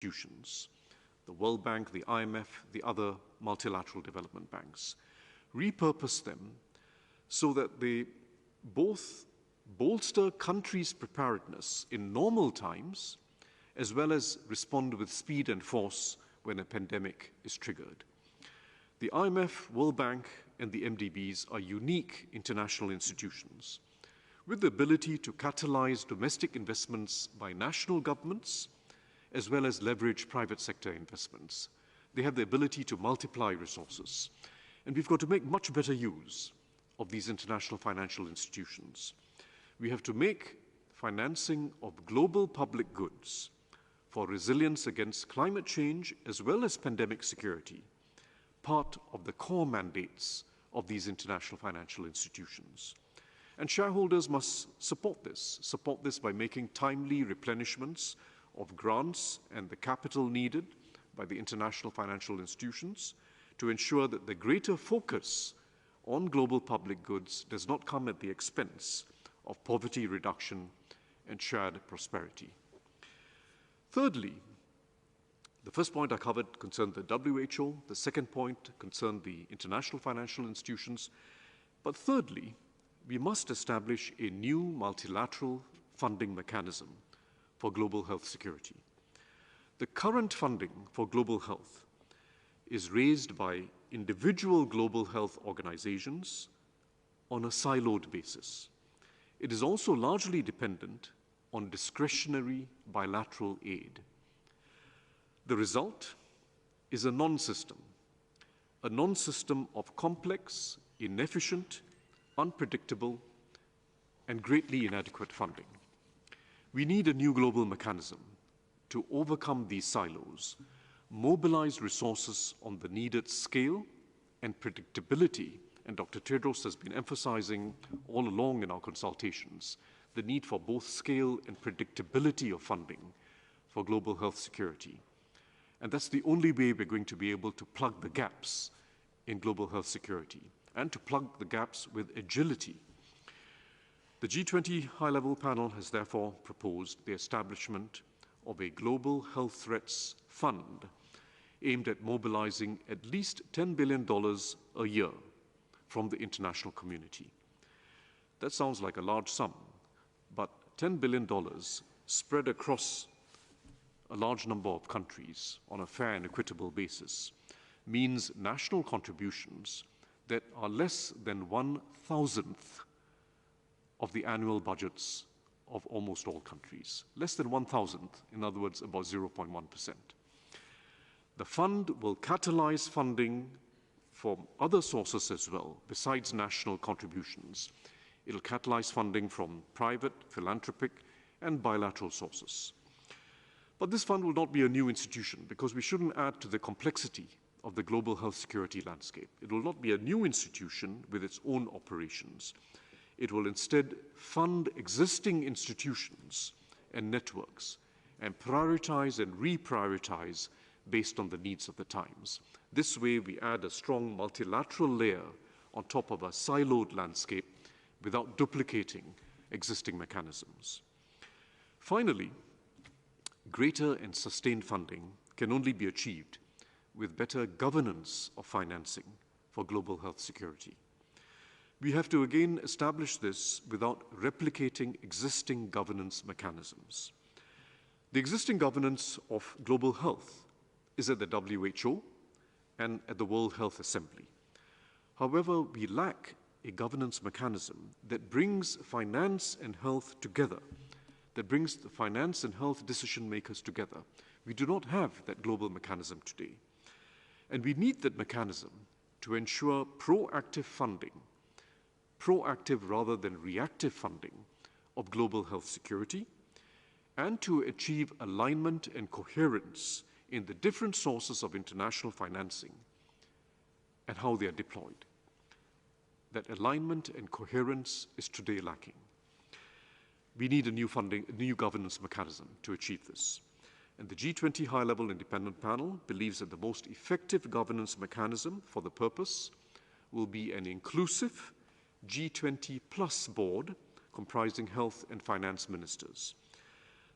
institutions, the World Bank, the IMF, the other multilateral development banks, repurpose them so that they both bolster countries' preparedness in normal times, as well as respond with speed and force when a pandemic is triggered. The IMF, World Bank, and the MDBs are unique international institutions with the ability to catalyze domestic investments by national governments, as well as leverage private sector investments. They have the ability to multiply resources. And we've got to make much better use of these international financial institutions. We have to make financing of global public goods for resilience against climate change as well as pandemic security part of the core mandates of these international financial institutions. And shareholders must support this by making timely replenishments of grants and the capital needed by the international financial institutions to ensure that the greater focus on global public goods does not come at the expense of poverty reduction and shared prosperity. Thirdly, the first point I covered concerned the WHO, the second point concerned the international financial institutions, but thirdly, we must establish a new multilateral funding mechanism for global health security. The current funding for global health is raised by individual global health organizations on a siloed basis. It is also largely dependent on discretionary bilateral aid. The result is a non-system of complex, inefficient, unpredictable, and greatly inadequate funding. We need a new global mechanism to overcome these silos, mobilize resources on the needed scale and predictability, and Dr. Tedros has been emphasizing all along in our consultations the need for both scale and predictability of funding for global health security. And that's the only way we're going to be able to plug the gaps in global health security and to plug the gaps with agility. The G20 high-level panel has therefore proposed the establishment of a global health threats fund aimed at mobilizing at least $10 billion a year from the international community. That sounds like a large sum, but $10 billion spread across a large number of countries on a fair and equitable basis means national contributions that are less than 1/1000th of the annual budgets of almost all countries. Less than 1/1000th, in other words, about 0.1%. The fund will catalyze funding from other sources as well, besides national contributions. It'll catalyze funding from private, philanthropic, and bilateral sources. But this fund will not be a new institution because we shouldn't add to the complexity of the global health security landscape. It will not be a new institution with its own operations. It will instead fund existing institutions and networks and prioritize and reprioritize based on the needs of the times. This way, we add a strong multilateral layer on top of a siloed landscape without duplicating existing mechanisms. Finally, greater and sustained funding can only be achieved with better governance of financing for global health security. We have to again establish this without replicating existing governance mechanisms. The existing governance of global health is at the WHO and at the World Health Assembly. However, we lack a governance mechanism that brings finance and health together, that brings the finance and health decision makers together. We do not have that global mechanism today. And we need that mechanism to ensure proactive funding, proactive rather than reactive funding of global health security, and to achieve alignment and coherence in the different sources of international financing and how they are deployed. That alignment and coherence is today lacking. We need a new governance mechanism to achieve this. And the G20 high-level independent panel believes that the most effective governance mechanism for the purpose will be an inclusive G20 plus board comprising health and finance ministers.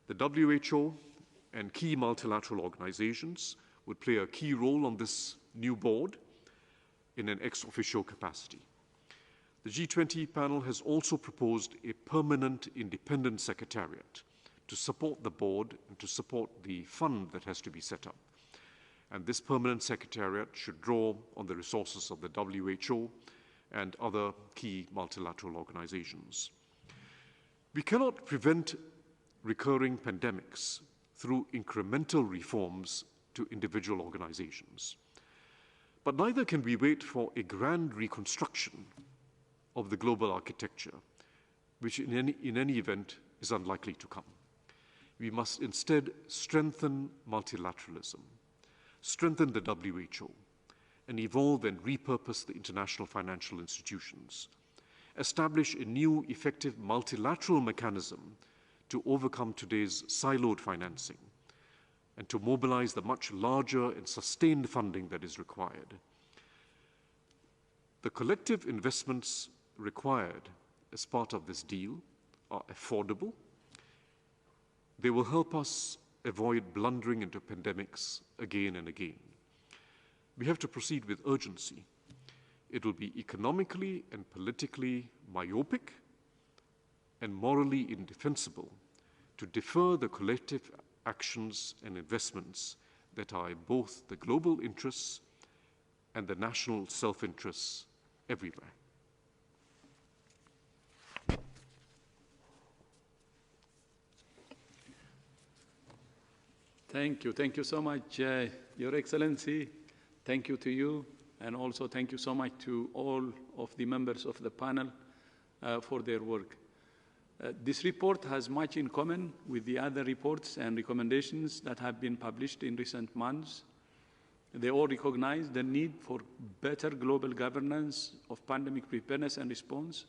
The WHO and key multilateral organizations would play a key role on this new board in an ex officio capacity. The G20 panel has also proposed a permanent independent secretariat to support the board and to support the fund that has to be set up. And this permanent secretariat should draw on the resources of the WHO and other key multilateral organizations. We cannot prevent recurring pandemics through incremental reforms to individual organizations. But neither can we wait for a grand reconstruction of the global architecture, which in any event is unlikely to come. We must instead strengthen multilateralism, strengthen the WHO, and evolve and repurpose the international financial institutions, establish a new effective multilateral mechanism to overcome today's siloed financing, and to mobilize the much larger and sustained funding that is required. The collective investments required as part of this deal are affordable. They will help us avoid blundering into pandemics again and again. We have to proceed with urgency. It will be economically and politically myopic and morally indefensible to defer the collective actions and investments that are in both the global interests and the national self-interests everywhere. Thank you. Thank you so much, Your Excellency. Thank you to you, and also thank you so much to all of the members of the panel for their work. This report has much in common with the other reports and recommendations that have been published in recent months. They all recognize the need for better global governance of pandemic preparedness and response.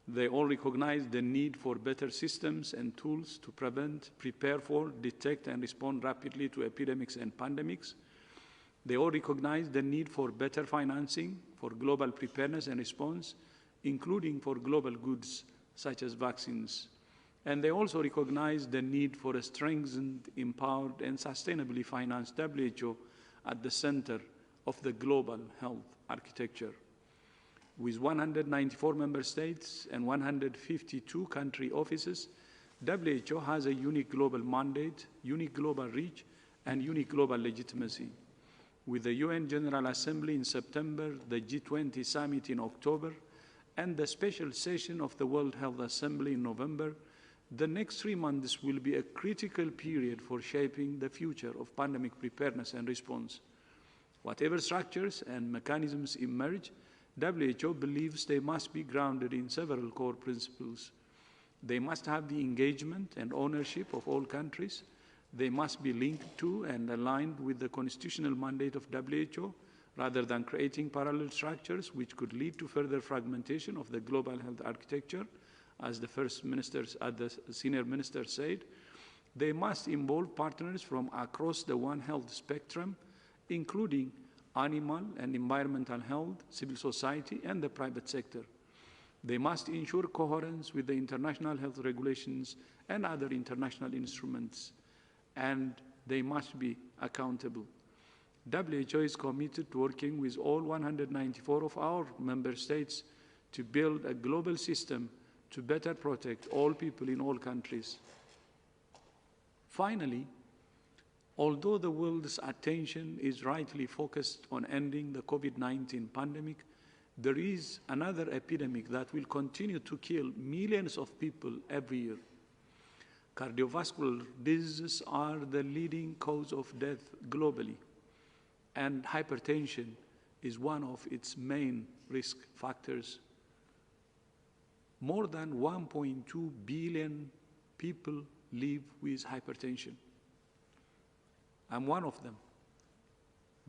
They all recognize the need for better systems and tools to prevent, prepare for, detect, and respond rapidly to epidemics and pandemics. They all recognize the need for better financing for global preparedness and response, including for global goods such as vaccines. And they also recognize the need for a strengthened, empowered, and sustainably financed WHO at the center of the global health architecture. With 194 member states and 152 country offices, WHO has a unique global mandate, unique global reach, and unique global legitimacy. With the UN General Assembly in September, the G20 summit in October, and the special session of the World Health Assembly in November, the next 3 months will be a critical period for shaping the future of pandemic preparedness and response. Whatever structures and mechanisms emerge, WHO believes they must be grounded in several core principles. They must have the engagement and ownership of all countries. They must be linked to and aligned with the constitutional mandate of WHO, rather than creating parallel structures which could lead to further fragmentation of the global health architecture, as the senior minister said. They must involve partners from across the One Health spectrum, including animal and environmental health, civil society, and the private sector. They must ensure coherence with the international health regulations and other international instruments, and they must be accountable. WHO is committed to working with all 194 of our member states to build a global system to better protect all people in all countries. Finally, although the world's attention is rightly focused on ending the COVID-19 pandemic, there is another epidemic that will continue to kill millions of people every year. Cardiovascular diseases are the leading cause of death globally, and hypertension is one of its main risk factors. More than 1.2 billion people live with hypertension. I'm one of them,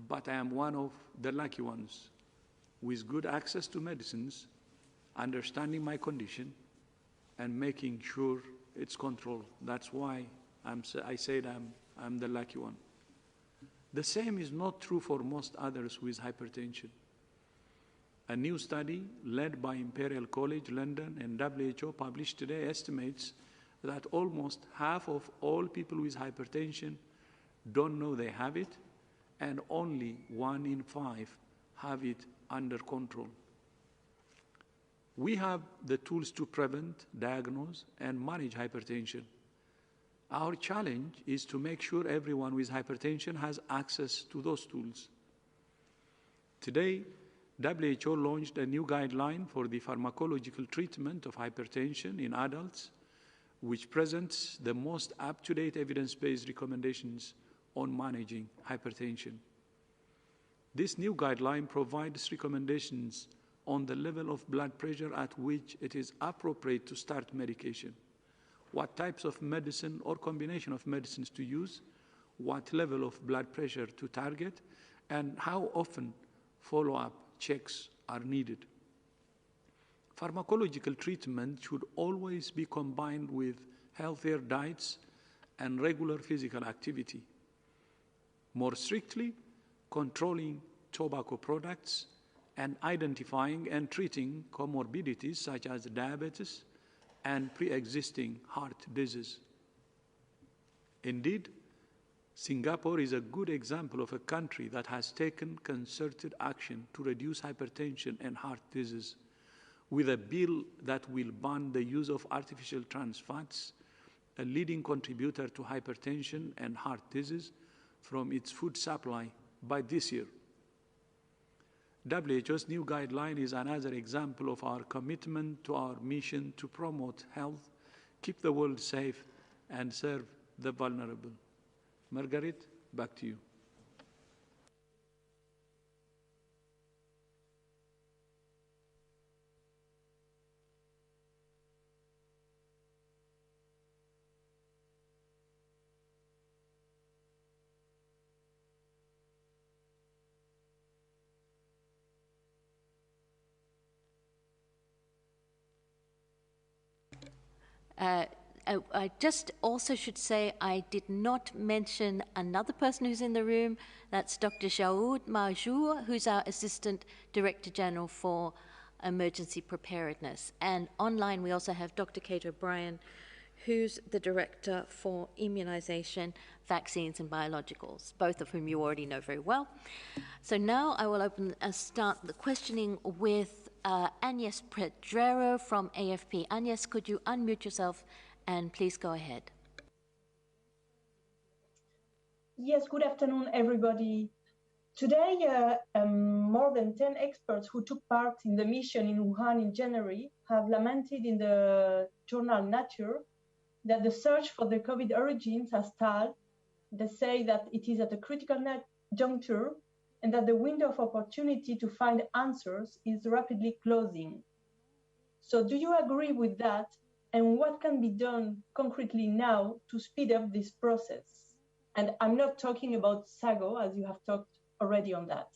but I am one of the lucky ones, with good access to medicines, understanding my condition, and making sure it's controlled. That's why I said I'm the lucky one. The same is not true for most others with hypertension. A new study led by Imperial College London and WHO published today estimates that almost half of all people with hypertension don't know they have it, and only 1 in 5 have it under control. We have the tools to prevent, diagnose, and manage hypertension. Our challenge is to make sure everyone with hypertension has access to those tools. Today, WHO launched a new guideline for the pharmacological treatment of hypertension in adults, which presents the most up-to-date evidence-based recommendations on managing hypertension. This new guideline provides recommendations on the level of blood pressure at which it is appropriate to start medication, what types of medicine or combination of medicines to use, what level of blood pressure to target, and how often follow-up checks are needed. Pharmacological treatment should always be combined with healthier diets and regular physical activity. More strictly, controlling tobacco products and identifying and treating comorbidities such as diabetes and pre-existing heart disease. Indeed, Singapore is a good example of a country that has taken concerted action to reduce hypertension and heart disease, with a bill that will ban the use of artificial trans fats, a leading contributor to hypertension and heart disease, from its food supply by this year. WHO's new guideline is another example of our commitment to our mission to promote health, keep the world safe, and serve the vulnerable. Margaret, back to you. I just also should say I did not mention another person who's in the room. That's Dr. Shaoud Mahjour, who's our Assistant Director General for Emergency Preparedness. And online we also have Dr. Kate O'Brien, who's the Director for Immunization, Vaccines and Biologicals, both of whom you already know very well. So now I will start the questioning with Agnes Pedrero from AFP. Agnes, could you unmute yourself and please go ahead. Yes, good afternoon, everybody. Today, more than 10 experts who took part in the mission in Wuhan in January have lamented in the journal Nature that the search for the COVID origins has stalled. They say that it is at a critical juncture and that the window of opportunity to find answers is rapidly closing. So do you agree with that? And what can be done concretely now to speed up this process? And I'm not talking about SAGO, as you have talked already on that.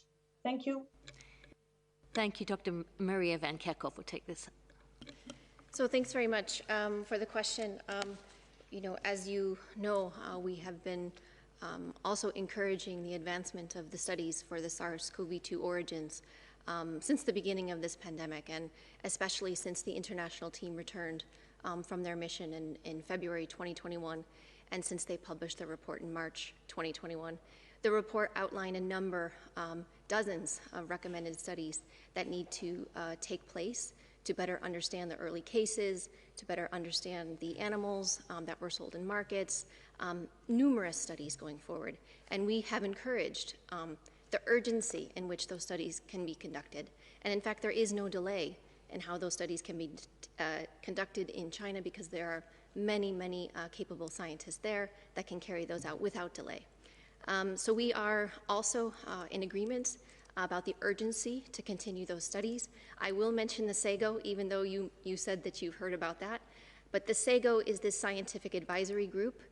Thank you. Thank you, Dr. Maria Van Kerkhove will take this. So thanks very much for the question. As you know, we have been also encouraging the advancement of the studies for the SARS-CoV-2 origins since the beginning of this pandemic, and especially since the international team returned from their mission in February 2021, and since they published their report in March 2021. The report outlined a number, dozens of recommended studies that need to take place to better understand the early cases, to better understand the animals that were sold in markets, numerous studies going forward. And we have encouraged the urgency in which those studies can be conducted. And in fact, there is no delay in how those studies can be conducted in China, because there are many, many capable scientists there that can carry those out without delay. So we are also in agreement about the urgency to continue those studies. I will mention the SAGO, even though you said that you've heard about that. But the SAGO is this scientific advisory group,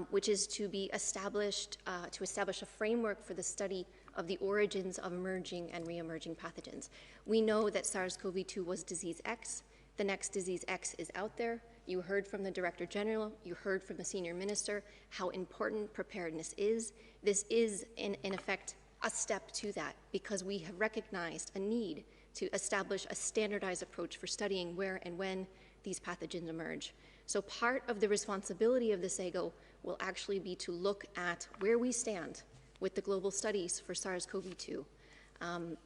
which is to be established, to establish a framework for the study of the origins of emerging and re-emerging pathogens. We know that SARS-CoV-2 was disease X. The next disease X is out there. You heard from the Director General, you heard from the Senior Minister how important preparedness is. This is, in effect, a step to that, because we have recognized a need to establish a standardized approach for studying where and when these pathogens emerge. So part of the responsibility of the SAGO will actually be to look at where we stand with the global studies for SARS-CoV-2.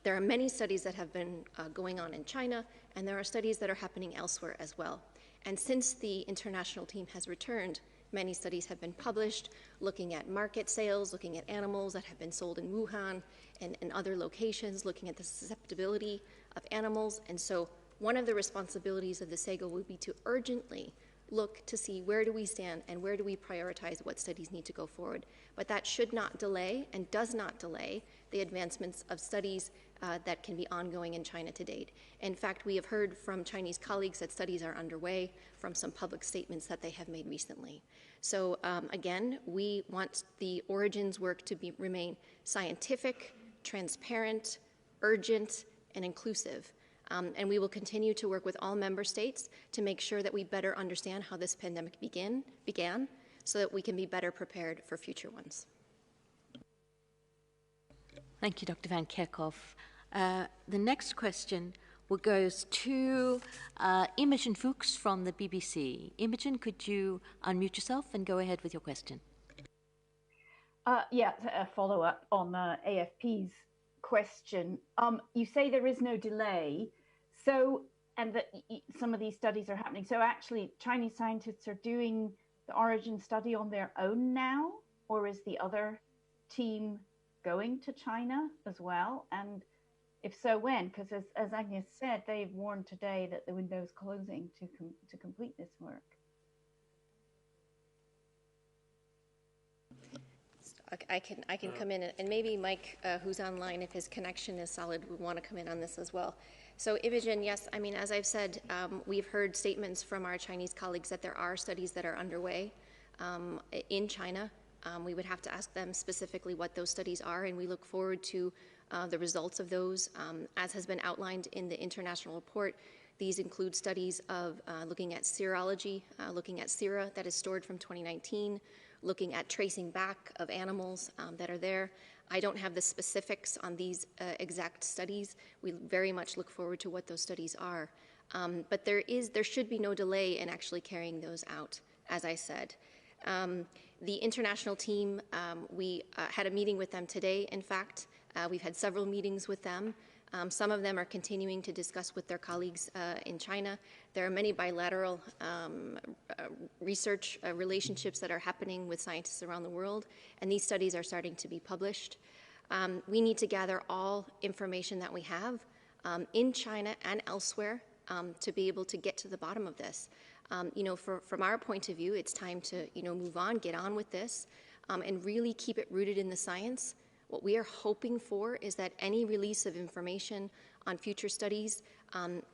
There are many studies that have been going on in China, and there are studies that are happening elsewhere as well. And since the international team has returned, many studies have been published looking at market sales, looking at animals that have been sold in Wuhan and other locations, looking at the susceptibility of animals. And so one of the responsibilities of the SAGO would be to urgently look to see where do we stand and where do we prioritize what studies need to go forward. But that should not delay and does not delay the advancements of studies that can be ongoing in China to date. In fact, we have heard from Chinese colleagues that studies are underway from some public statements that they have made recently. So again, we want the origins work to remain scientific, transparent, urgent, and inclusive. And we will continue to work with all member states to make sure that we better understand how this pandemic began so that we can be better prepared for future ones. Thank you, Dr. Van Kerkhoff. The next question goes to Imogen Fuchs from the BBC. Imogen, could you unmute yourself and go ahead with your question? Yeah, a follow-up on AFP's question. You say there is no delay, and that some of these studies are happening. So actually, Chinese scientists are doing the origin study on their own now, or is the other team going to China as well? And if so, when? Because as Agnes said, they've warned today that the window is closing to complete this work. I can come in, and maybe Mike, who's online, if his connection is solid, would want to come in on this as well. So Imogen, yes, I mean, as I've said, we've heard statements from our Chinese colleagues that there are studies that are underway in China. We would have to ask them specifically what those studies are, and we look forward to the results of those. As has been outlined in the international report, these include studies of looking at serology, looking at sera that is stored from 2019, looking at tracing back of animals that are there. I don't have the specifics on these exact studies. We very much look forward to what those studies are. But there should be no delay in actually carrying those out, as I said. The international team, we had a meeting with them today, in fact. We've had several meetings with them. Some of them are continuing to discuss with their colleagues in China. There are many bilateral research relationships that are happening with scientists around the world, and these studies are starting to be published. We need to gather all information that we have in China and elsewhere to be able to get to the bottom of this. From our point of view, it's time to move on, get on with this, and really keep it rooted in the science. What we are hoping for is that any release of information on future studies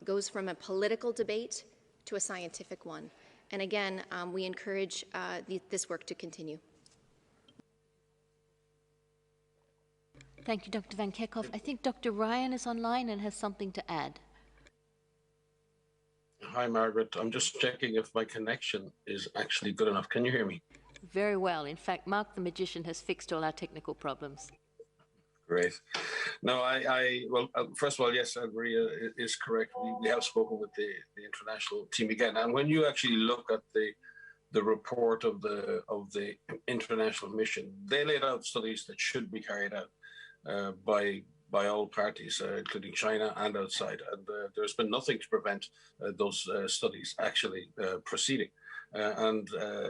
goes from a political debate to a scientific one. And again, we encourage this work to continue. Thank you, Dr. Van Kerkhoff. I think Dr. Ryan is online and has something to add. Hi, Margaret. I'm just checking if my connection is actually good enough. Can you hear me? Very well. In fact, Mark the Magician has fixed all our technical problems. Great. No, well, first of all, yes, Maria is correct. We have spoken with the international team again. And when you actually look at the report of the international mission, they laid out studies that should be carried out by all parties, including China and outside. And there's been nothing to prevent those studies actually proceeding. And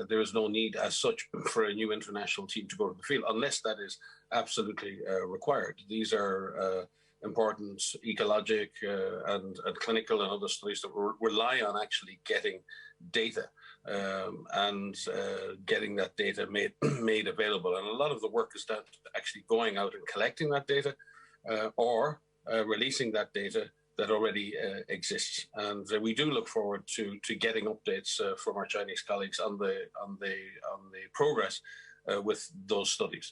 there is no need as such for a new international team to go to the field unless that is absolutely required. These are important ecologic and clinical and other studies that rely on actually getting data and getting that data made available. And a lot of the work is that actually going out and collecting that data or releasing that data that already exists. And we do look forward to getting updates from our Chinese colleagues on the progress with those studies.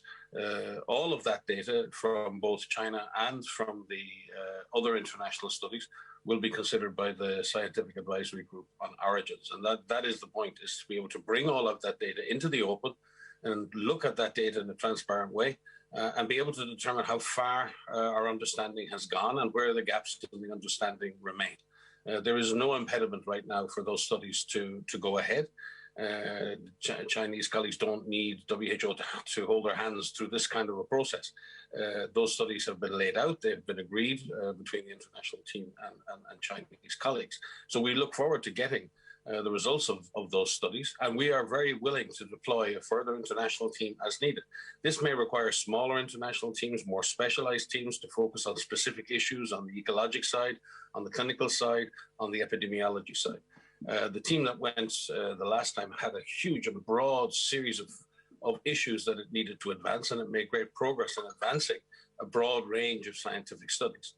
All of that data from both China and from the other international studies will be considered by the Scientific Advisory Group on Origins. And that is the point, is to be able to bring all of that data into the open and look at that data in a transparent way and be able to determine how far our understanding has gone and where the gaps in the understanding remain. There is no impediment right now for those studies to go ahead. Chinese colleagues don't need WHO to hold their hands through this kind of a process. Those studies have been laid out, they've been agreed between the international team and Chinese colleagues. So we look forward to getting the results of those studies, and we are very willing to deploy a further international team as needed. This may require smaller international teams, more specialized teams to focus on specific issues on the ecologic side, on the clinical side, on the epidemiology side. The team that went the last time had a huge and broad series of issues that it needed to advance, and it made great progress in advancing a broad range of scientific studies.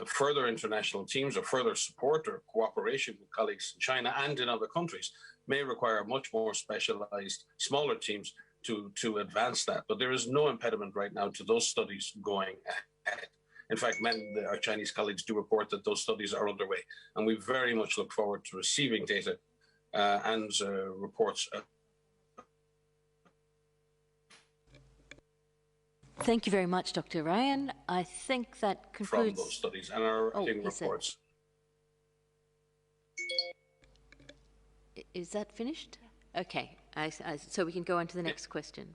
Further international teams or further support or cooperation with colleagues in China and in other countries may require much more specialized, smaller teams to advance that. But there is no impediment right now to those studies going ahead. In fact, our Chinese colleagues do report that those studies are underway, and we very much look forward to receiving data and reports. Thank you very much, Dr. Ryan. I think that concludes... From those studies and our reports. Is that finished? Okay, so we can go on to the next question.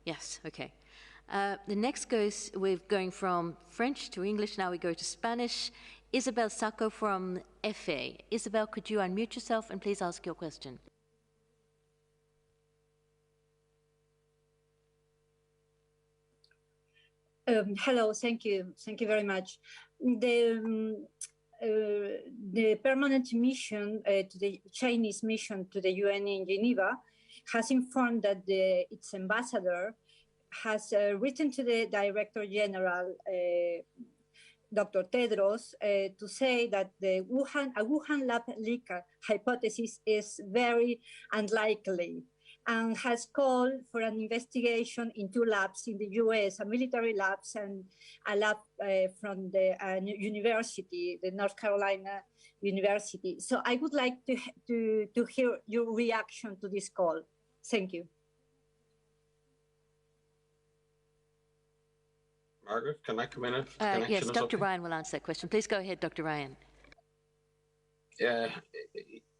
Yes, okay. The next we're going from French to English, now we go to Spanish. Isabel Sacco from FA. Isabel, could you unmute yourself and please ask your question? Hello, thank you very much. The permanent mission, to the Chinese mission to the UN in Geneva, has informed that its ambassador has written to the Director General, Dr. Tedros, to say that a Wuhan lab leak hypothesis is very unlikely, and has called for an investigation in 2 labs in the US, a military labs and a lab from the university, the North Carolina University. So I would like to hear your reaction to this call. Thank you. Margaret, can I come in? Yes, Dr. Ryan will answer that question. Please go ahead, Dr. Ryan.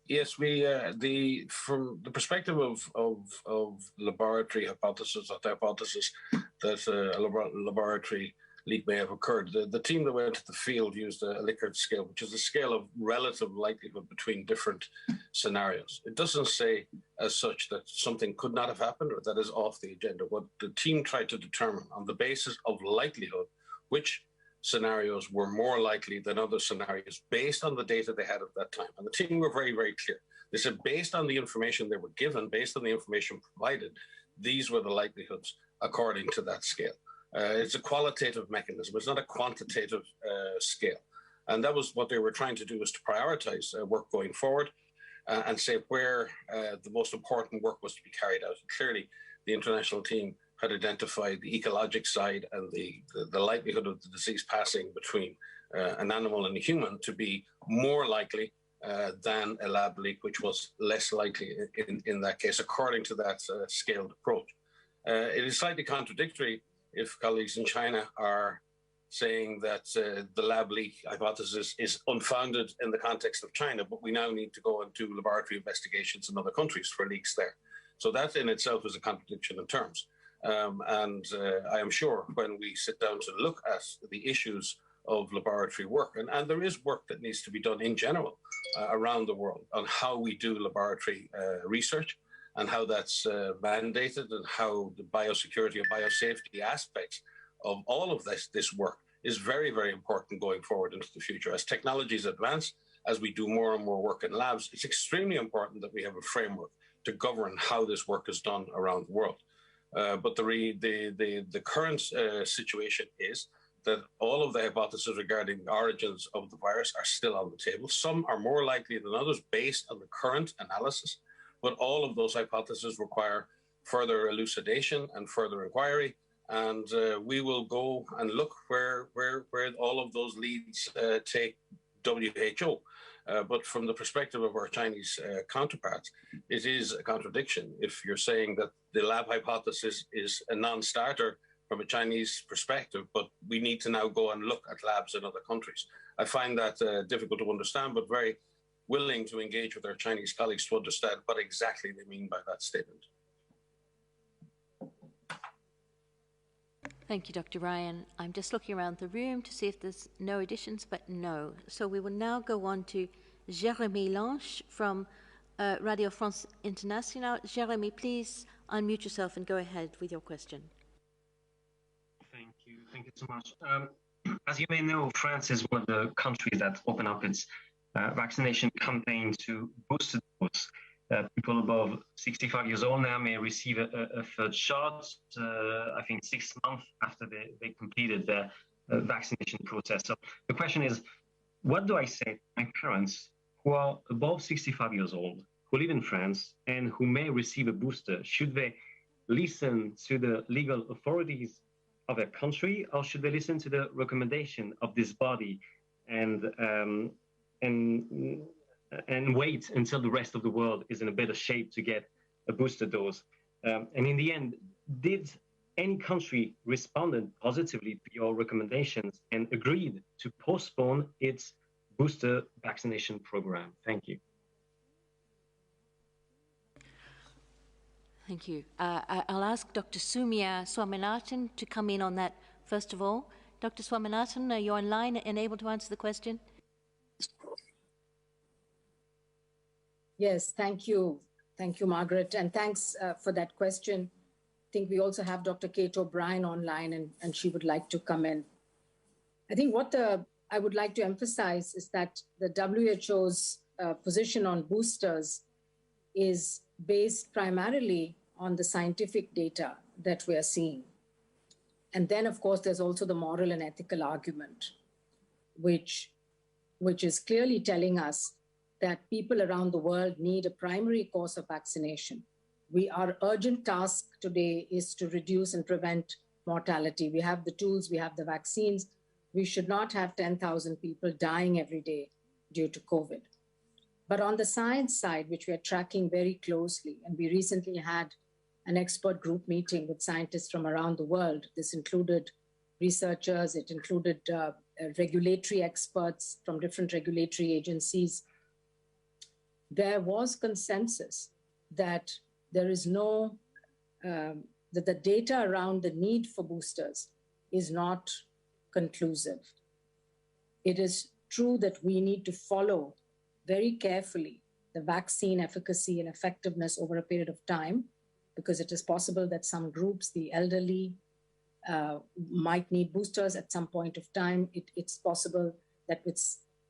Yes, from the perspective of laboratory hypothesis, that a laboratory leak may have occurred, the team that went to the field used a Likert scale, which is a scale of relative likelihood between different scenarios. It doesn't say as such that something could not have happened or that is off the agenda. What the team tried to determine on the basis of likelihood, which scenarios were more likely than other scenarios based on the data they had at that time. And the team were very, very clear. They said based on the information they were given, based on the information provided, these were the likelihoods according to that scale. It's a qualitative mechanism. It's not a quantitative scale. And that was what they were trying to do, is to prioritize work going forward and say where the most important work was to be carried out. And clearly, the international team had identified the ecologic side and the likelihood of the disease passing between an animal and a human to be more likely than a lab leak, which was less likely in that case, according to that scaled approach. It is slightly contradictory if colleagues in China are saying that the lab leak hypothesis is unfounded in the context of China, but we now need to go and do laboratory investigations in other countries for leaks there. So that in itself is a contradiction in terms. I am sure when we sit down to look at the issues of laboratory work, and there is work that needs to be done in general around the world on how we do laboratory research and how that's mandated, and how the biosecurity and biosafety aspects of all of this work is very, very important going forward into the future. As technologies advance, as we do more and more work in labs, it's extremely important that we have a framework to govern how this work is done around the world. But the current situation is that all of the hypotheses regarding the origins of the virus are still on the table. Some are more likely than others based on the current analysis, but all of those hypotheses require further elucidation and further inquiry. And we will go and look where all of those leads take WHO. But from the perspective of our Chinese counterparts, it is a contradiction if you're saying that the lab hypothesis is a non-starter from a Chinese perspective, but we need to now go and look at labs in other countries. I find that difficult to understand, but very willing to engage with our Chinese colleagues to understand what exactly they mean by that statement. Thank you, Dr. Ryan. I'm just looking around the room to see if there's no additions, but no. So we will now go on to Jérémy Lange from Radio France International. Jérémy, please unmute yourself and go ahead with your question. Thank you so much. As you may know, France is one of the countries that opened up its vaccination campaign to boost the dose. People above 65 years old now may receive a third shot, I think 6 months after they completed their vaccination process. So the question is, what do I say to my parents who are above 65 years old, who live in France, and who may receive a booster? Should they listen to the legal authorities of their country, or should they listen to the recommendation of this body and wait until the rest of the world is in a better shape to get a booster dose? And in the end, did any country responded positively to your recommendations and agreed to postpone its booster vaccination program? Thank you. Thank you. I'll ask Dr. Soumya Swaminathan to come in on that first of all. Dr. Swaminathan, are you online and able to answer the question? Yes, thank you. Thank you, Margaret. And thanks for that question. I think we also have Dr. Kate O'Brien online, and she would like to come in. I think what I would like to emphasize is that the WHO's position on boosters is based primarily on the scientific data that we are seeing. And then, of course, there's also the moral and ethical argument, which is clearly telling us that people around the world need a primary course of vaccination. Our urgent task today is to reduce and prevent mortality. We have the tools, we have the vaccines. We should not have 10,000 people dying every day due to COVID. But on the science side, which we are tracking very closely, and we recently had an expert group meeting with scientists from around the world. This included researchers, it included regulatory experts from different regulatory agencies. There was consensus that there is no, that the data around the need for boosters is not conclusive. It is true that we need to follow very carefully the vaccine efficacy and effectiveness over a period of time, because it is possible that some groups, the elderly, might need boosters at some point of time. It's possible that with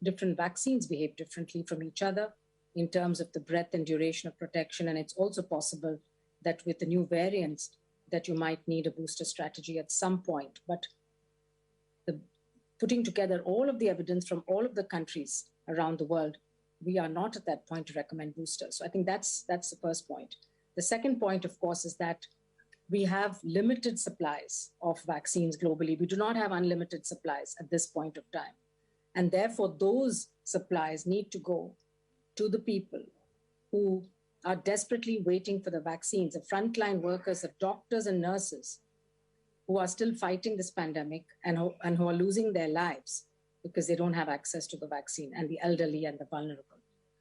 different vaccines behave differently from each other in terms of the breadth and duration of protection. And it's also possible that with the new variants that you might need a booster strategy at some point. But putting together all of the evidence from all of the countries around the world, we are not at that point to recommend boosters. So I think that's the first point. The second point, of course, is that we have limited supplies of vaccines globally. We do not have unlimited supplies at this point of time. And therefore, those supplies need to go to the people who are desperately waiting for the vaccines, the frontline workers, the doctors and nurses who are still fighting this pandemic and who are losing their lives because they don't have access to the vaccine, and the elderly and the vulnerable.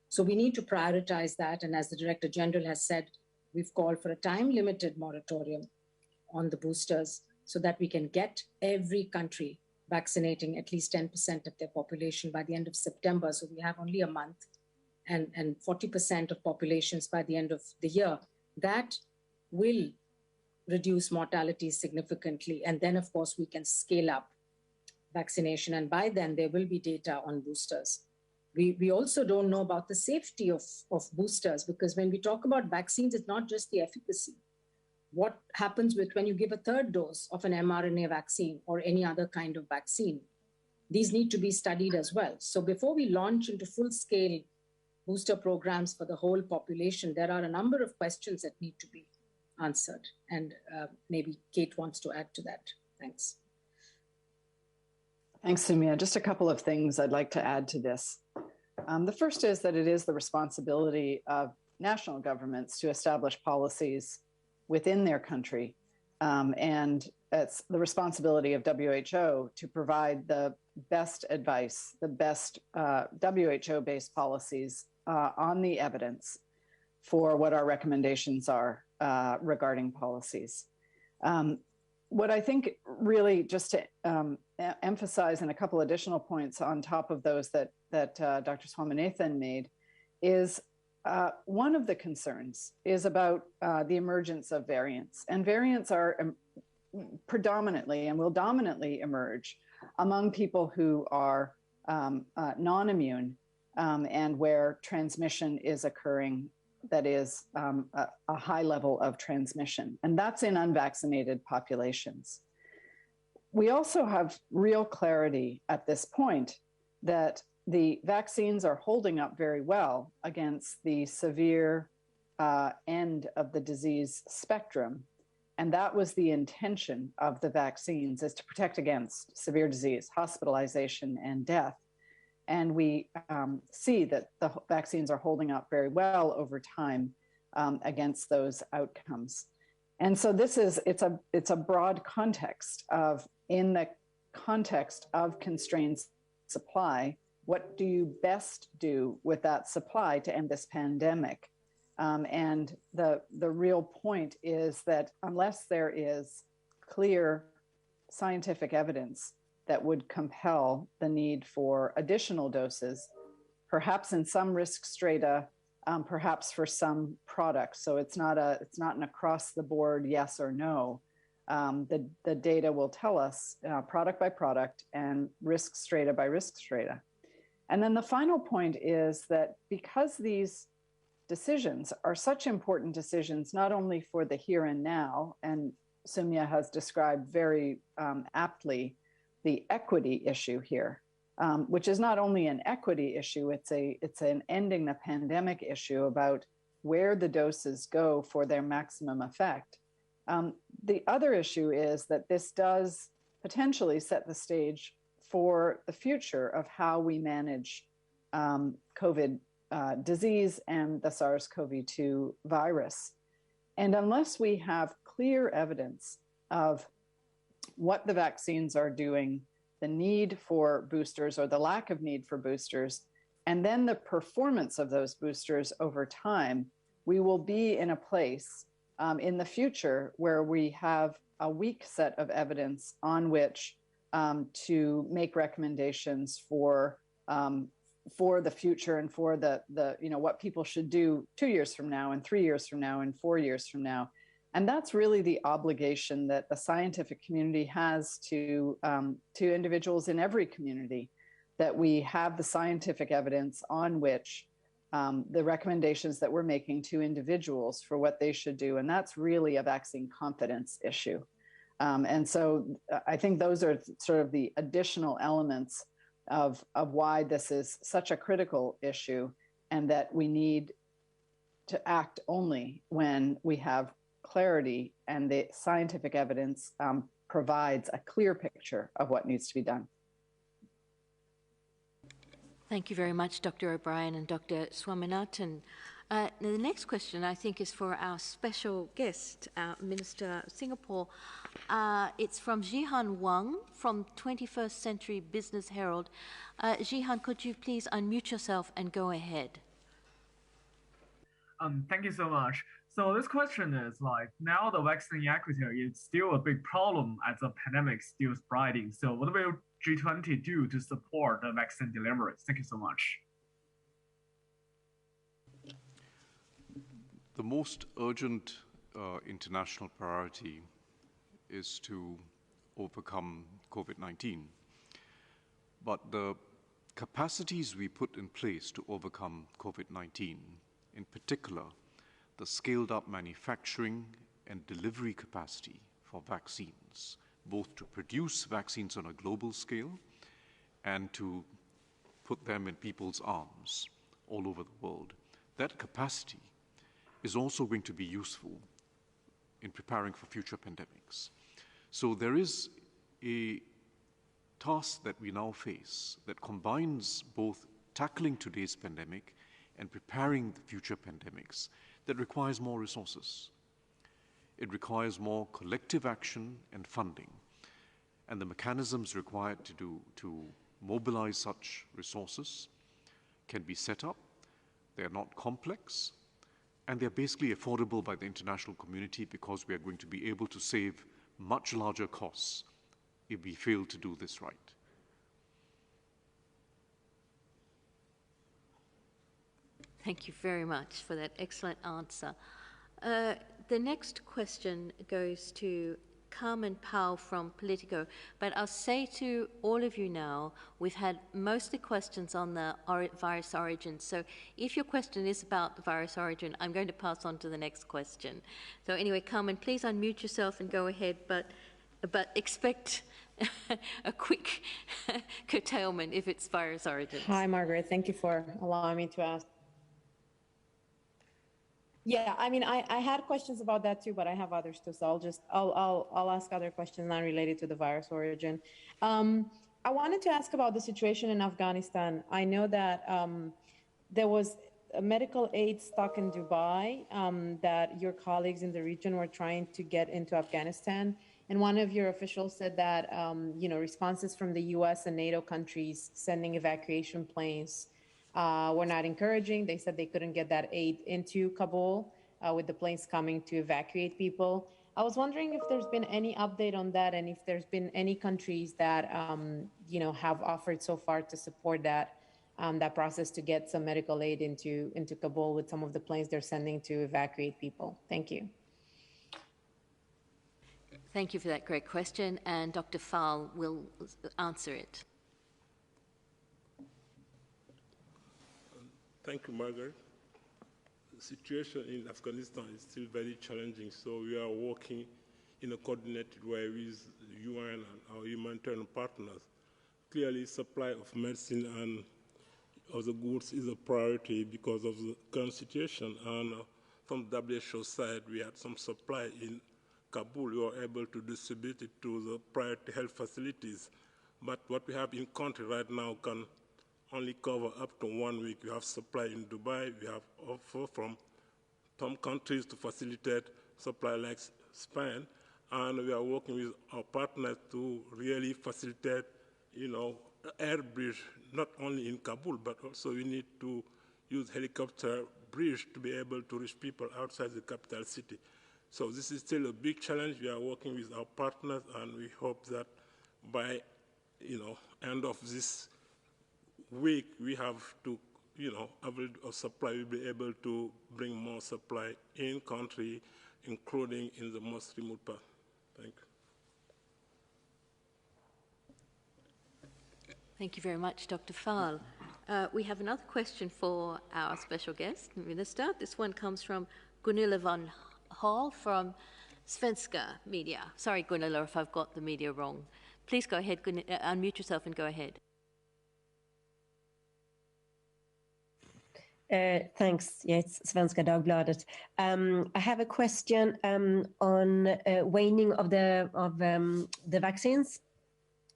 So we need to prioritize that. And as the Director General has said, we've called for a time-limited moratorium on the boosters so that we can get every country vaccinating at least 10% of their population by the end of September. So we have only a month, and 40% of populations by the end of the year. That will reduce mortality significantly. And then, of course, we can scale up vaccination. And by then, there will be data on boosters. We also don't know about the safety of boosters, because when we talk about vaccines, it's not just the efficacy. What happens when you give a third dose of an mRNA vaccine or any other kind of vaccine? These need to be studied as well. So before we launch into full-scale booster programs for the whole population, there are a number of questions that need to be answered. And maybe Kate wants to add to that. Thanks. Thanks, Soumya. Just a couple of things I'd like to add to this. The first is that it is the responsibility of national governments to establish policies within their country and it's the responsibility of WHO to provide the best advice, the best WHO-based policies on the evidence for what our recommendations are regarding policies. What I think really, just to emphasize, and a couple additional points on top of those that Dr. Swaminathan made, is one of the concerns is about the emergence of variants. And variants are predominantly and will dominantly emerge among people who are non-immune and where transmission is occurring, that is a high level of transmission. And that's in unvaccinated populations. We also have real clarity at this point that the vaccines are holding up very well against the severe end of the disease spectrum. And that was the intention of the vaccines, is to protect against severe disease, hospitalization, and death. And we see that the vaccines are holding up very well over time against those outcomes. And so it's a broad context of, in the context of constrained supply, what do you best do with that supply to end this pandemic? And the real point is that unless there is clear scientific evidence that would compel the need for additional doses, perhaps in some risk strata, perhaps for some products. So it's not an across the board yes or no. The data will tell us product by product and risk strata by risk strata. And then the final point is that because these decisions are such important decisions, not only for the here and now, and Soumya has described very aptly the equity issue here, which is not only an equity issue, it's an ending the pandemic issue about where the doses go for their maximum effect. The other issue is that this does potentially set the stage for the future of how we manage COVID disease and the SARS-CoV-2 virus. And unless we have clear evidence of what the vaccines are doing, the need for boosters or the lack of need for boosters, and then the performance of those boosters over time, we will be in a place in the future where we have a weak set of evidence on which to make recommendations for the future and for the what people should do 2 years from now and 3 years from now and 4 years from now. And that's really the obligation that the scientific community has to individuals in every community, that we have the scientific evidence on which the recommendations that we're making to individuals for what they should do. And that's really a vaccine confidence issue. And so I think those are sort of the additional elements of why this is such a critical issue, and that we need to act only when we have clarity and the scientific evidence provides a clear picture of what needs to be done. Thank you very much, Dr. O'Brien and Dr. Swaminathan. The next question, I think, is for our special guest, Minister of Singapore. It's from Jihan Wang from 21st Century Business Herald. Jihan, could you please unmute yourself and go ahead? Thank you so much. So this question is like, now the vaccine equity is still a big problem as the pandemic still spreading. So what will G20 do to support the vaccine delivery? Thank you so much. The most urgent international priority is to overcome COVID-19. But the capacities we put in place to overcome COVID-19, in particular, the scaled up manufacturing and delivery capacity for vaccines, both to produce vaccines on a global scale and to put them in people's arms all over the world, that capacity is also going to be useful in preparing for future pandemics. So there is a task that we now face that combines both tackling today's pandemic and preparing the future pandemics that requires more resources. It requires more collective action and funding. And the mechanisms required to mobilize such resources can be set up. They are not complex, and they're basically affordable by the international community because we are going to be able to save much larger costs if we fail to do this right. Thank you very much for that excellent answer. The next question goes to Carmen Powell from Politico, but I'll say to all of you now, we've had most of the questions on the virus origin, so if your question is about the virus origin, I'm going to pass on to the next question. So anyway, Carmen, please unmute yourself and go ahead, but expect a quick curtailment if it's virus origins. Hi, Margaret. Thank you for allowing me to ask. Yeah, I mean, I had questions about that too, but I have others too, so I'll ask other questions not related to the virus origin. I wanted to ask about the situation in Afghanistan. I know that there was a medical aid stock in Dubai that your colleagues in the region were trying to get into Afghanistan, and one of your officials said that responses from the U.S. and NATO countries sending evacuation planes were not encouraging. They said they couldn't get that aid into Kabul with the planes coming to evacuate people. I was wondering if there's been any update on that, and if there's been any countries that have offered so far to support that process to get some medical aid into Kabul with some of the planes they're sending to evacuate people. Thank you. Thank you for that great question, and Dr. Fall will answer it. Thank you, Margaret. The situation in Afghanistan is still very challenging, so we are working in a coordinated way with the UN and our humanitarian partners. Clearly, supply of medicine and other goods is a priority because of the current situation. And from WHO side, we had some supply in Kabul. We were able to distribute it to the priority health facilities. But what we have in country right now can only cover up to 1 week. We have supply in Dubai. We have offer from some countries to facilitate supply like Spain. And we are working with our partners to really facilitate, air bridge, not only in Kabul, but also we need to use helicopter bridge to be able to reach people outside the capital city. So this is still a big challenge. We are working with our partners, and we hope that by, end of this week, we have to, avail of supply. We'll be able to bring more supply in country, including in the most remote part. Thank you. Thank you very much, Dr. Fall. We have another question for our special guest, Minister. This one comes from Gunilla von Hall from Svenska Media. Sorry, Gunilla, if I've got the media wrong. Please go ahead, unmute yourself and go ahead. Thanks. Yes, Svenska Dagbladet. I have a question on waning of the vaccines,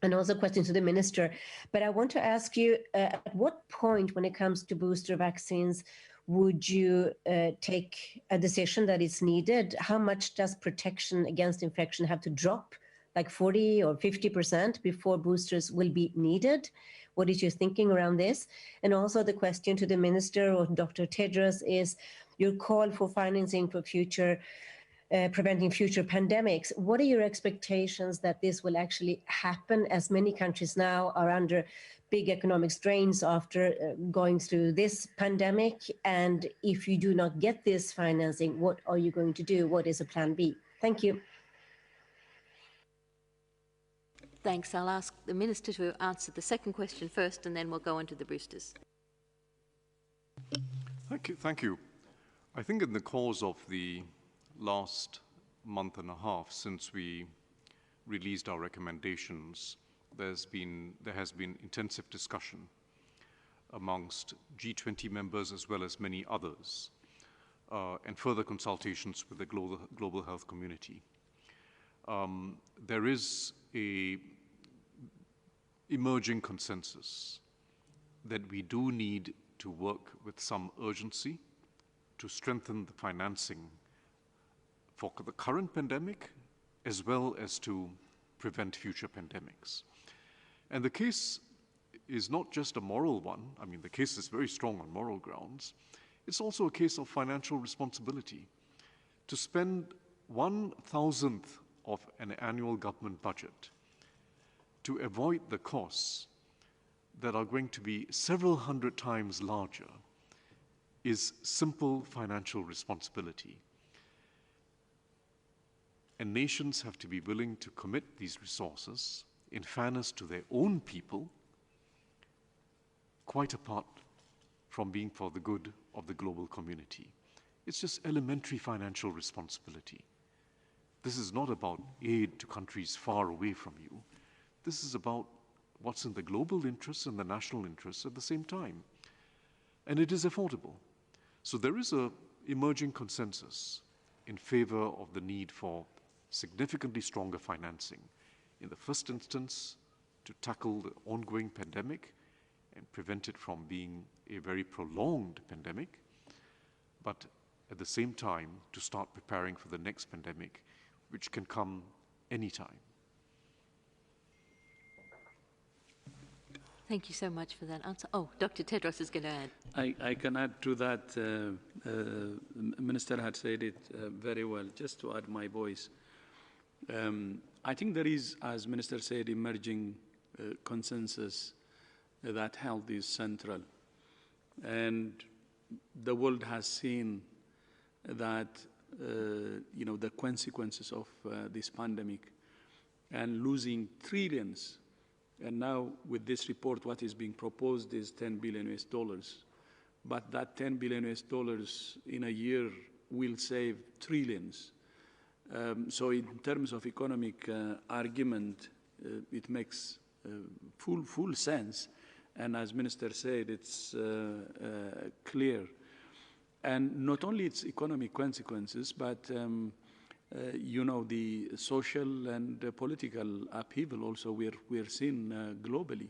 and also a question to the minister. But I want to ask you, at what point when it comes to booster vaccines would you take a decision that it's needed? How much does protection against infection have to drop, like 40 or 50% before boosters will be needed? What is your thinking around this? And also the question to the minister or Dr. Tedros is your call for financing for future, preventing future pandemics. What are your expectations that this will actually happen, as many countries now are under big economic strains after going through this pandemic? And if you do not get this financing, what are you going to do? What is a plan B? Thank you. Thanks. I'll ask the Minister to answer the second question first, and then we'll go on to the boosters. Thank you. I think in the course of the last month and a half since we released our recommendations, there has been intensive discussion amongst G20 members as well as many others, and further consultations with the global health community. There is a emerging consensus that we do need to work with some urgency to strengthen the financing for the current pandemic as well as to prevent future pandemics. And the case is not just a moral one. I mean, the case is very strong on moral grounds. It's also a case of financial responsibility. To spend 1/1000th of an annual government budget to avoid the costs that are going to be several hundred times larger is simple financial responsibility. And nations have to be willing to commit these resources in fairness to their own people, quite apart from being for the good of the global community. It's just elementary financial responsibility. This is not about aid to countries far away from you. This is about what's in the global interests and the national interests at the same time. And it is affordable. So there is an emerging consensus in favor of the need for significantly stronger financing. In the first instance, to tackle the ongoing pandemic and prevent it from being a very prolonged pandemic, but at the same time to start preparing for the next pandemic, which can come anytime. Thank you so much for that answer. Oh, Dr. Tedros is going to add. I can add to that. Minister had said it very well. Just to add my voice, I think there is, as Minister said, emerging consensus that health is central. And the world has seen that, the consequences of this pandemic and losing trillions. And now with this report, what is being proposed is $10 billion. But that $10 billion in a year will save trillions. So in terms of economic argument, it makes full sense. And as Minister said, it's clear. And not only its economic consequences, but the social and political upheaval also we're seeing globally.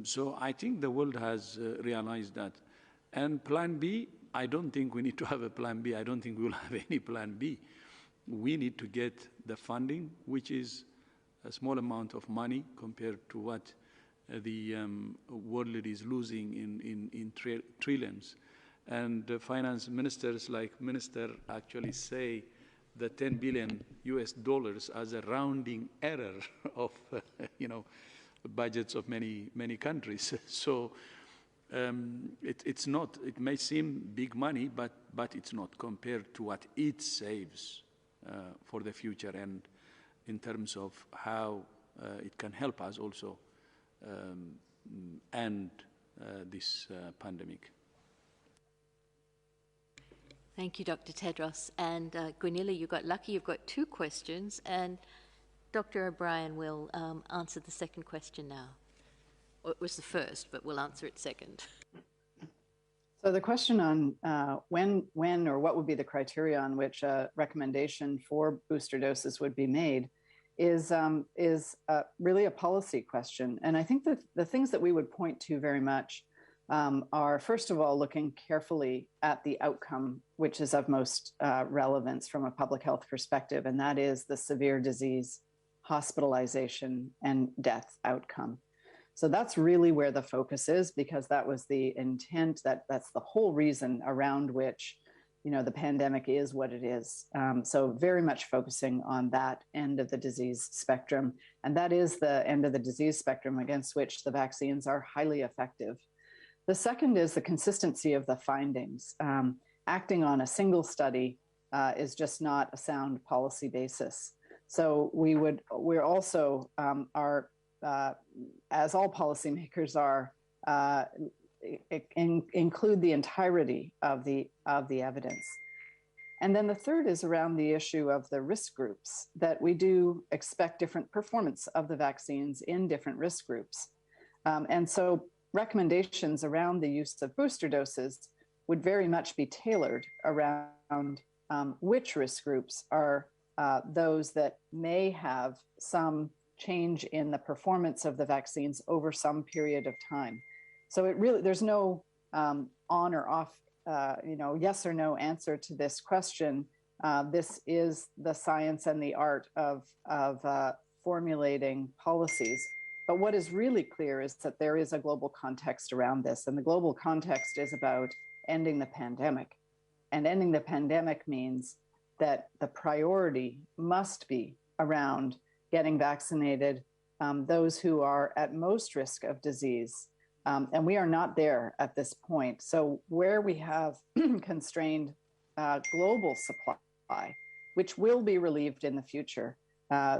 So I think the world has realized that. And Plan B, I don't think we need to have a Plan B. I don't think we'll have any Plan B. We need to get the funding, which is a small amount of money compared to what the world is losing in trillions. And finance ministers like Minister actually say the $10 billion as a rounding error of, budgets of many countries. So it's not, it may seem big money, but it's not compared to what it saves for the future and in terms of how it can help us also end this pandemic. Thank you, Dr. Tedros. And Gunilla, you got lucky. You've got two questions. And Dr. O'Brien will answer the second question now. Well, it was the first, but we'll answer it second. So the question on when or what would be the criteria on which a recommendation for booster doses would be made is really a policy question. And I think that the things that we would point to very much are, first of all, looking carefully at the outcome, which is of most relevance from a public health perspective, and that is the severe disease, hospitalization, and death outcome. So that's really where the focus is, because that was the intent, that's the whole reason around which, the pandemic is what it is. So very much focusing on that end of the disease spectrum. And that is the end of the disease spectrum against which the vaccines are highly effective. The second is the consistency of the findings. Acting on a single study is just not a sound policy basis. So we're also as all policymakers are, include the entirety of the evidence. And then the third is around the issue of the risk groups, that we do expect different performance of the vaccines in different risk groups. And so recommendations around the use of booster doses would very much be tailored around which risk groups are those that may have some change in the performance of the vaccines over some period of time. So it really, there's no on or off, yes or no answer to this question. This is the science and the art of formulating policies. But what is really clear is that there is a global context around this, and the global context is about ending the pandemic. And ending the pandemic means that the priority must be around getting vaccinated those who are at most risk of disease. And we are not there at this point. So where we have constrained global supply, which will be relieved in the future,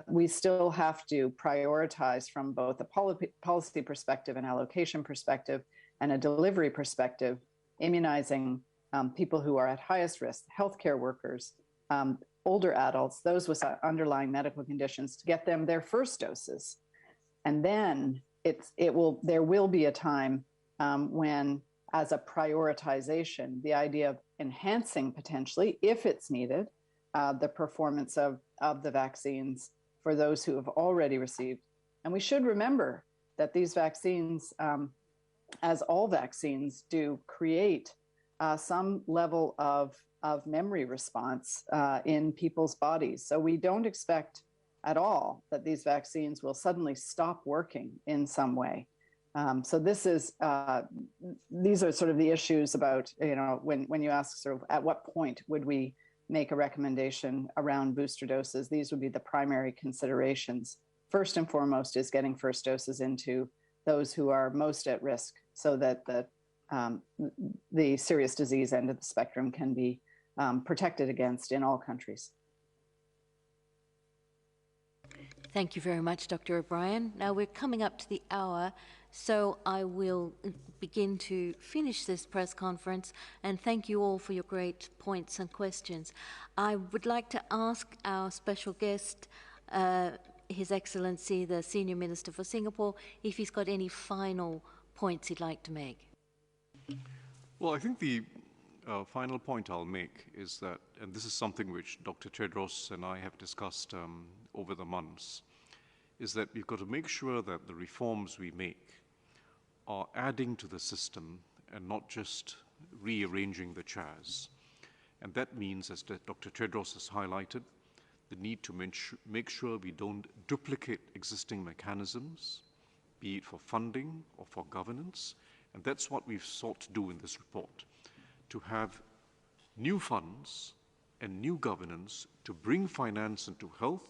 we still have to prioritize from both a policy perspective, an allocation perspective, and a delivery perspective, immunizing people who are at highest risk, healthcare workers, older adults, those with underlying medical conditions, to get them their first doses. And then there will be a time when, as a prioritization, the idea of enhancing potentially, if it's needed, the performance of the vaccines for those who have already received. And we should remember that these vaccines, as all vaccines do, create some level of memory response in people's bodies. So we don't expect at all that these vaccines will suddenly stop working in some way. So this is, these are sort of the issues about, when you ask sort of at what point would we make a recommendation around booster doses, these would be the primary considerations. First and foremost is getting first doses into those who are most at risk, so that the serious disease end of the spectrum can be protected against in all countries. Thank you very much, Dr. O'Brien. Now we're coming up to the hour, so I will begin to finish this press conference, and thank you all for your great points and questions. I would like to ask our special guest, His Excellency, the Senior Minister for Singapore, if he's got any final points he'd like to make. Well, I think the final point I'll make is that, and this is something which Dr. Tedros and I have discussed over the months, is that we've got to make sure that the reforms we make are adding to the system and not just rearranging the chairs. And that means, as Dr. Tedros has highlighted, the need to make sure we don't duplicate existing mechanisms, be it for funding or for governance. And that's what we've sought to do in this report, to have new funds and new governance to bring finance into health,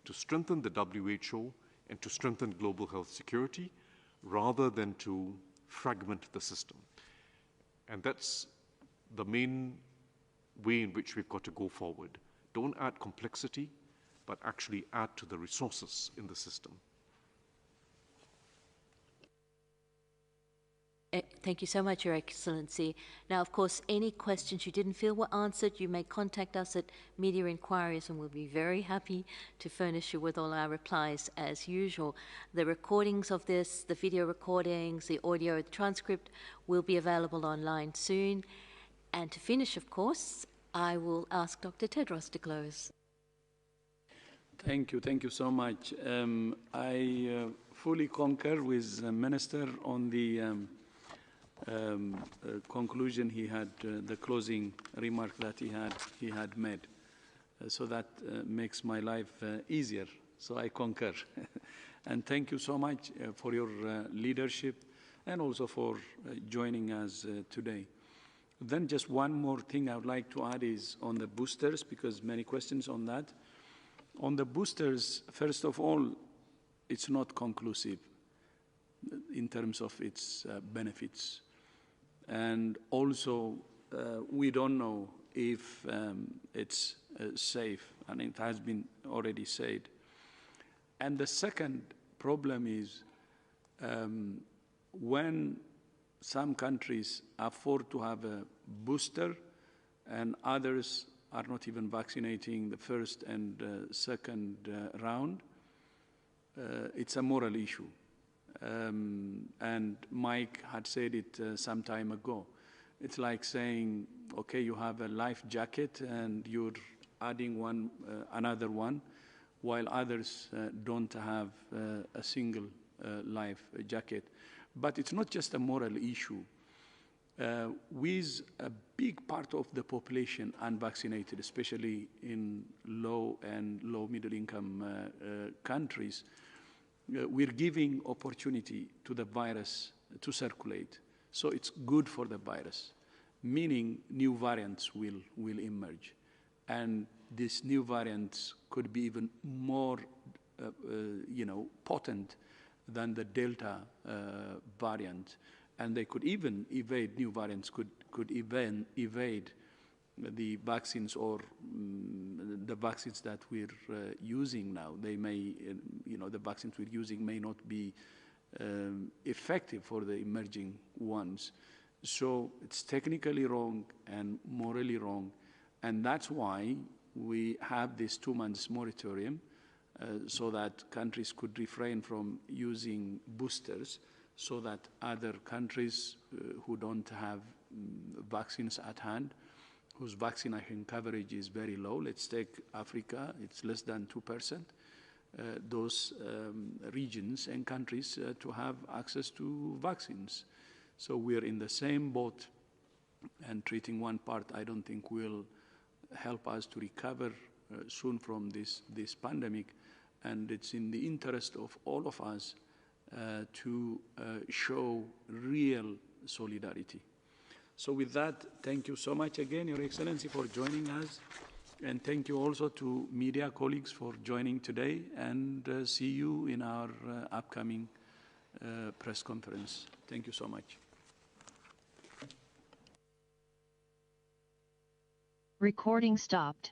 to strengthen the WHO and to strengthen global health security, rather than to fragment the system. And that's the main way in which we've got to go forward. Don't add complexity, but actually add to the resources in the system. Thank you so much, Your Excellency. Now, of course, any questions you didn't feel were answered, you may contact us at Media Inquiries, and we'll be very happy to furnish you with all our replies as usual. The recordings of this, the video recordings, the audio, the transcript will be available online soon. And to finish, of course, I will ask Dr. Tedros to close. Thank you so much. I fully concur with the Minister on the conclusion he had, the closing remark that he had made. So that makes my life easier. So I concur. And thank you so much for your leadership and also for joining us today. Then just one more thing I would like to add is on the boosters, because many questions on that. On the boosters, first of all, it's not conclusive in terms of its benefits. And also, we don't know if it's safe, and it has been already said. And the second problem is when some countries afford to have a booster and others are not even vaccinating the first and second round, it's a moral issue. And Mike had said it some time ago. It's like saying, okay, you have a life jacket and you're adding another one, while others don't have a single life jacket. But it's not just a moral issue. with a big part of the population unvaccinated, especially in low and low middle income countries, we're giving opportunity to the virus to circulate. So it's good for the virus, meaning new variants will emerge. And these new variants could be even more potent than the Delta variant. And they could even evade, new variants could even evade the vaccines or the vaccines that we're using now. They may, the vaccines we're using may not be effective for the emerging ones. So it's technically wrong and morally wrong. And that's why we have this 2 months moratorium so that countries could refrain from using boosters, so that other countries who don't have vaccines at hand, whose vaccination coverage is very low, let's take Africa, it's less than 2%, those regions and countries to have access to vaccines. So we're in the same boat, and treating one part I don't think will help us to recover soon from this pandemic. And it's in the interest of all of us to show real solidarity. So with that, thank you so much again, Your Excellency, for joining us. And thank you also to media colleagues for joining today, and see you in our upcoming press conference. Thank you so much. Recording stopped.